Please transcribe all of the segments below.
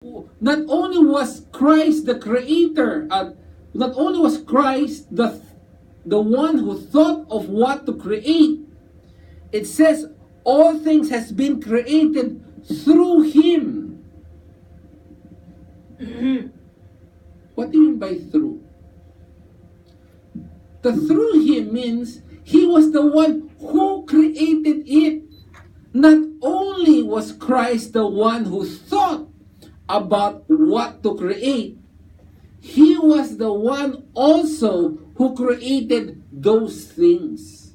not only was Christ the creator, not only was Christ the one who thought of what to create, it says all things has been created through Him. What do you mean by through? The through Him means He was the one who created it. Not only was Christ the one who thought about what to create, He was the one also who created those things.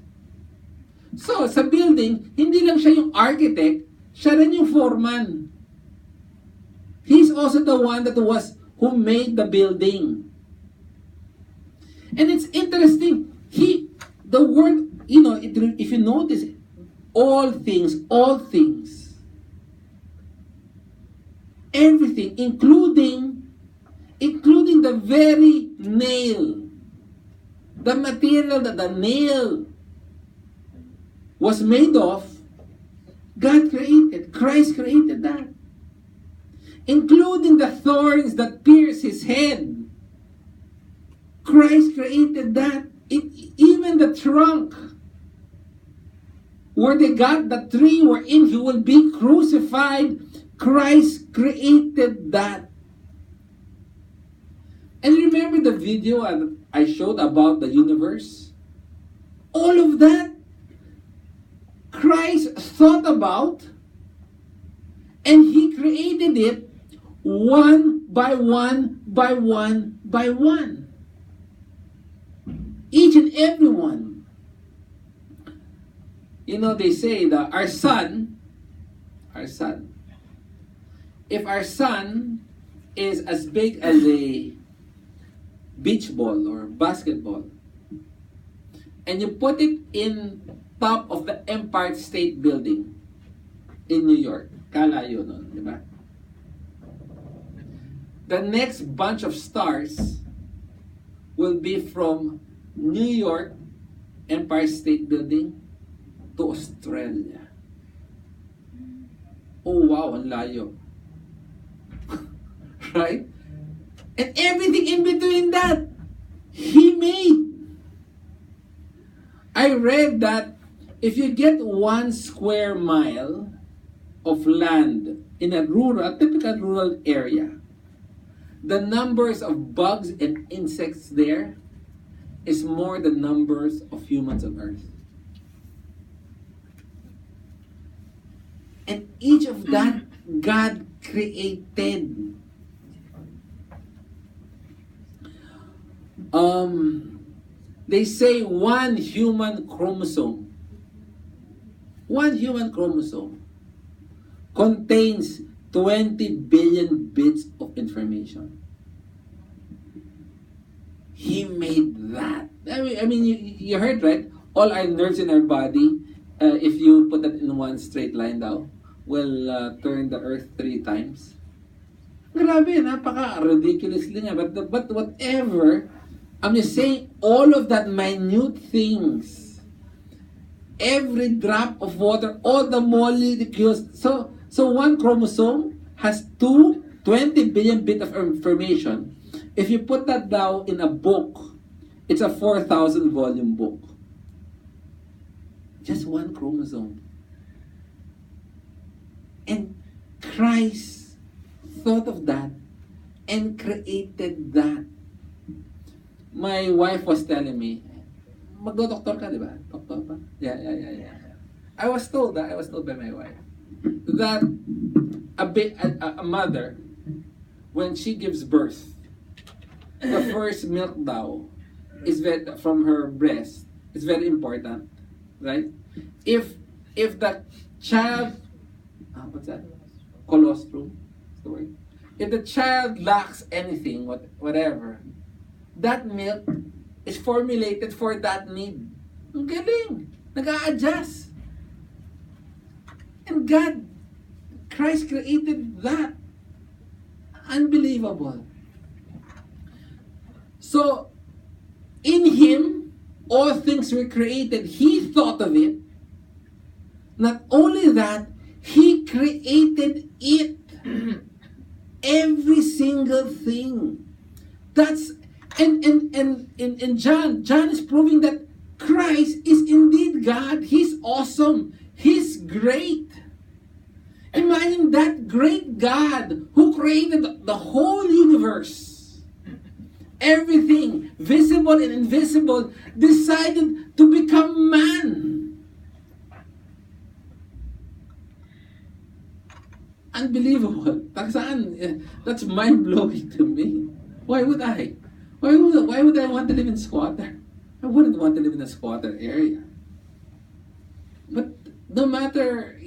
So, sa building, hindi lang siya yung architect, siya rin yung foreman. He's also the one who made the building. And it's interesting, the word, if you notice, all things, everything, including the very nail, the material that the nail was made of, God created, Christ created that. Including the thorns that pierce His head, Christ created that. Even the trunk, where they got the tree wherein He will be crucified, Christ created that. And remember the video I showed about the universe? All of that, Christ thought about, and He created it one by one by one by one. Each and every one. They say that our sun, if our sun is as big as a beach ball or basketball, and you put it in top of the Empire State Building in New York, kalayo nun, di ba? The next bunch of stars will be from New York Empire State Building to Australia. Oh wow, ang layo. Right? And everything in between that, He made. I read that if you get 1 square mile of land in a typical rural area, the numbers of bugs and insects there is more than numbers of humans on Earth. And each of that, God created. They say one human chromosome contains 20 billion bits of information. He made that. I mean, you heard, right? All our nerves in our body, if you put that in one straight line daw, will turn the earth 3 times. Grabe, napaka-ridiculously nga. But whatever, I'm just saying, all of that minute things, every drop of water, all the molecules. So one chromosome has 20 billion bit of information. If you put that down in a book, it's a 4,000 volume book. Just one chromosome. And Christ thought of that and created that. My wife was telling me, magdo-doktor ka, di ba? Doktor pa? Yeah. I was told by my wife that a mother, when she gives birth, the first milk daw is from her breast is very important, right? If the child, what's that? Colostrum, is the word. If the child lacks anything, whatever, that milk is formulated for that need. Ang galing. Nag-a-adjust. And Christ created that. Unbelievable. So, in Him, all things were created. He thought of it. Not only that, He created it. Every single thing. That's and John is proving that Christ is indeed God. He's awesome. He's great. Imagine that great God who created the whole universe. Everything, visible and invisible, decided to become man. Unbelievable. That's mind-blowing to me. Why would I? Why would I want to live in squatter? I wouldn't want to live in a squatter area. But no matter,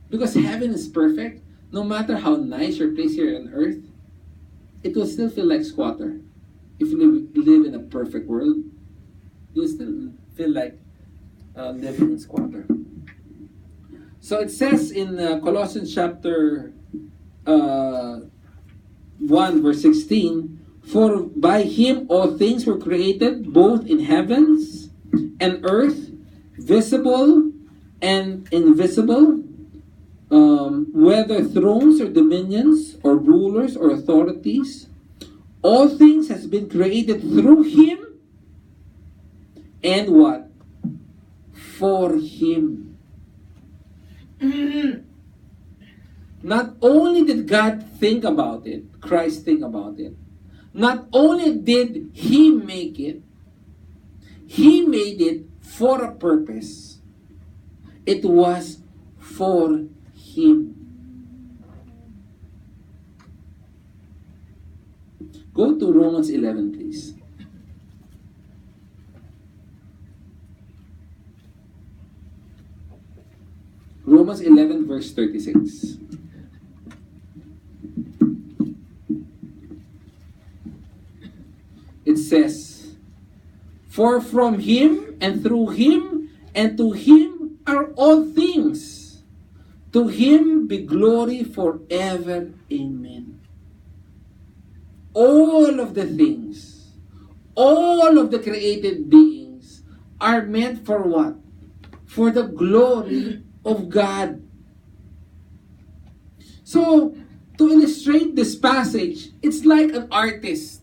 because heaven is perfect, no matter how nice your place here on earth, it will still feel like squatter. If you live in a perfect world, you'll still feel like living in squatter. So it says in Colossians chapter 1 verse 16, for by him all things were created, both in heavens and earth, visible and invisible, whether thrones or dominions or rulers or authorities, all things has been created through him and what? For him. Not only did God think about it, Christ think about it, not only did he make it, he made it for a purpose. It was for him. Go to Romans 11, please. Romans 11, verse 36. It says, for from him and through him and to him are all things. To him be glory forever. Amen. All of the things, all of the created beings are meant for what? For the glory of God. So, to illustrate this passage, it's like an artist.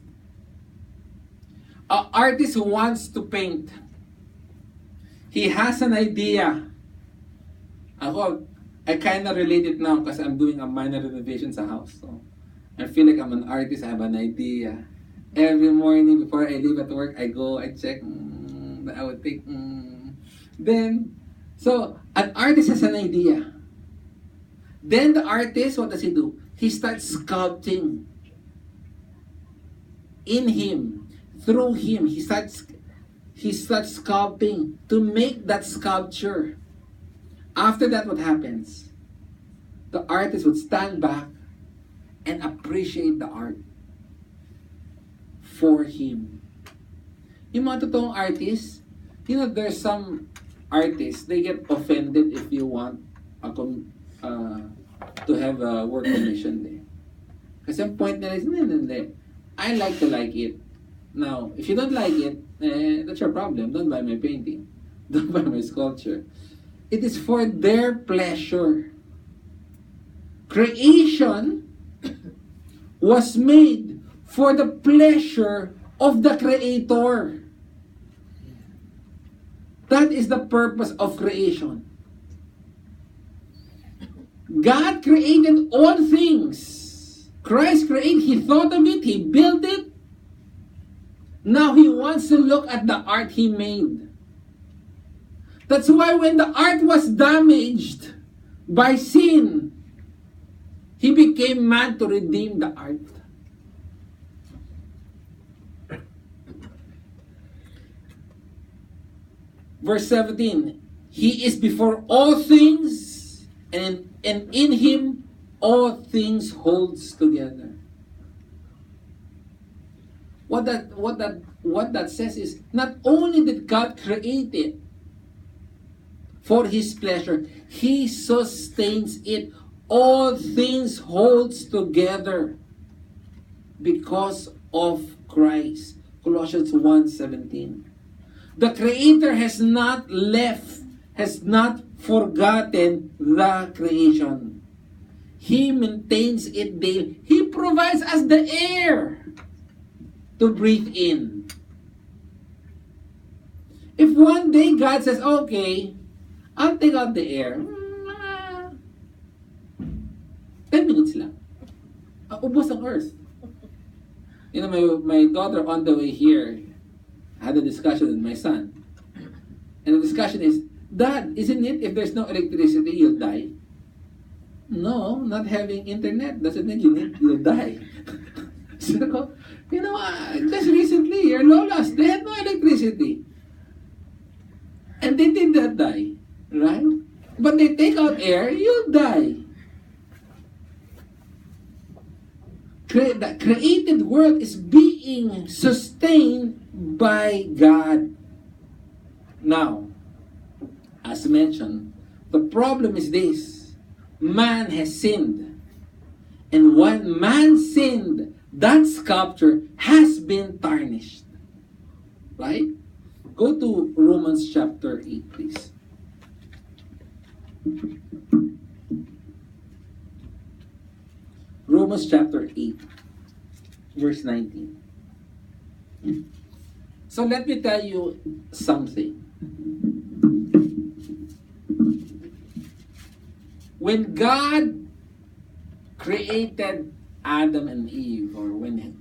An artist who wants to paint. He has an idea. I kind of relate it now because I'm doing a minor renovation sa house. So, I feel like I'm an artist. I have an idea. Every morning before I leave at work, I go, I check. I would think. Then, so an artist has an idea. Then the artist, what does he do? He starts sculpting. In him, through him, he starts sculpting to make that sculpture. After that, what happens? The artist would stand back and appreciate the art for him. Yung mga totoong artists, there's some artists, they get offended if you want to have a work commission there. Kasi ang point nila is, hindi. I like to like it. Now, if you don't like it, that's your problem. Don't buy my painting. Don't buy my sculpture. It is for their pleasure. Creation was made for the pleasure of the Creator. That is the purpose of creation. God created all things. Christ created, He thought of it, He built it. Now He wants to look at the art He made. That's why when the art was damaged by sin, He became man to redeem the art. Verse 17, He is before all things, and in Him all things holds together. What that says is, not only did God create it for His pleasure, He sustains it. All things holds together because of Christ. Colossians 1:17. The Creator has not left, has not forgotten the creation. He maintains it daily. He provides us the air to breathe in. If one day God says, okay, I'll take out the air, 10 minutes lang. Ubos ang earth. You know, my daughter on the way here had a discussion with my son. And the discussion is, Dad, isn't it if there's no electricity, you'll die? No, not having internet doesn't mean you'll die. So, you know, just recently, your lolas, they had no electricity. And they did not die, right? But they take out air, you'll die. The created world is being sustained by God. Now, as mentioned, the problem is this. Man has sinned. And when man sinned, that sculpture has been tarnished. Right? Go to Romans chapter 8, please. Romans chapter 8, verse 19. So let me tell you something. When God created Adam and Eve, or when he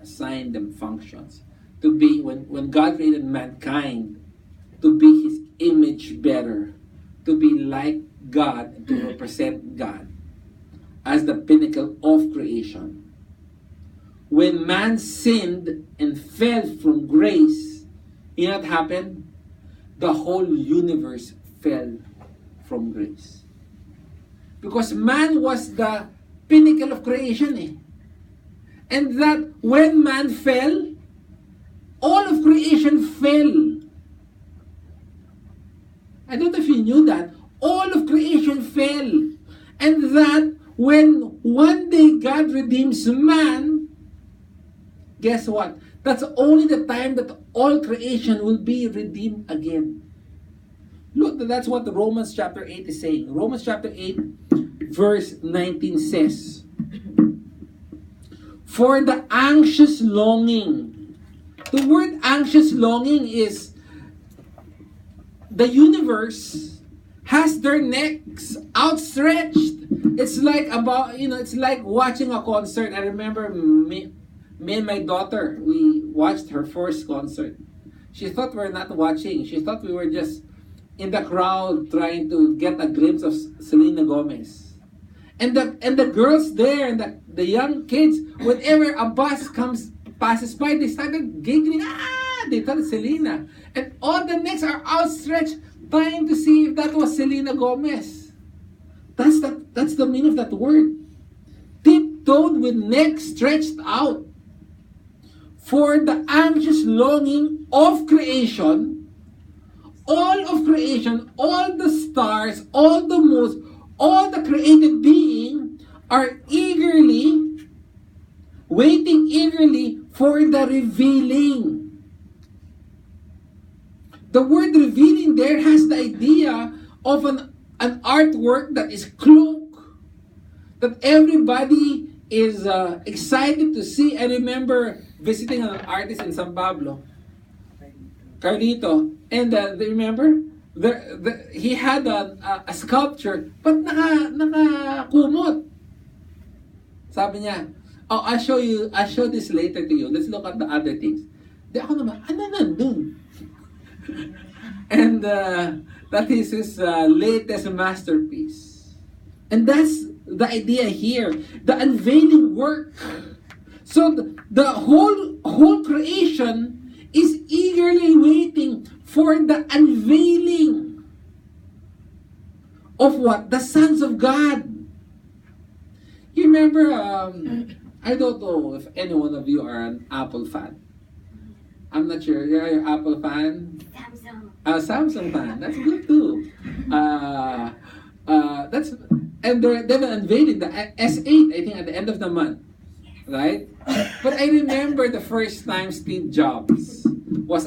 assigned them functions, to be, when God created mankind to be his image bearer, to be like God, and to represent God as the pinnacle of creation. When man sinned and fell from grace, you know what happened? The whole universe fell from grace. Because man was the pinnacle of creation. And that when man fell, all of creation fell. I don't know if you knew that. All of creation fell. And that when one day God redeems man, guess what? That's only the time that all creation will be redeemed again. Look, that's what Romans chapter 8 is saying. Romans chapter 8, verse 19 says, for the anxious longing. The word anxious longing is the universe has their necks outstretched. It's like it's like watching a concert. I remember me and my daughter, we watched her first concert. She thought we were not watching. She thought we were just in the crowd trying to get a glimpse of Selena Gomez. And the girls there, and the young kids, whenever a bus passes by, they started giggling. They thought it's Selena. And all the necks are outstretched, trying to see if that was Selena Gomez. That's the meaning of that word. Tiptoed with neck stretched out. For the anxious longing of creation, all of creation, all the stars, all the moons, all the created being are waiting eagerly for the revealing. The word revealing there has the idea of an artwork that is cloak, that everybody is excited to see. I remember visiting an artist in San Pablo, Carlito, and remember? He had a sculpture, but nakakumot. Sabi niya, oh, I'll show this later to you. Let's look at the other things. Di ako naman, ano nandun? And that is his latest masterpiece. And that's the idea here, the unveiling work. So the whole creation is eagerly waiting for the unveiling of what? The sons of God. You remember, I don't know if any one of you are an Apple fan. I'm not sure. You're an Apple fan? Samsung. Samsung fan. That's good too. And they're unveiling the S8, I think, at the end of the month. Right? But I remember the first time Steve Jobs was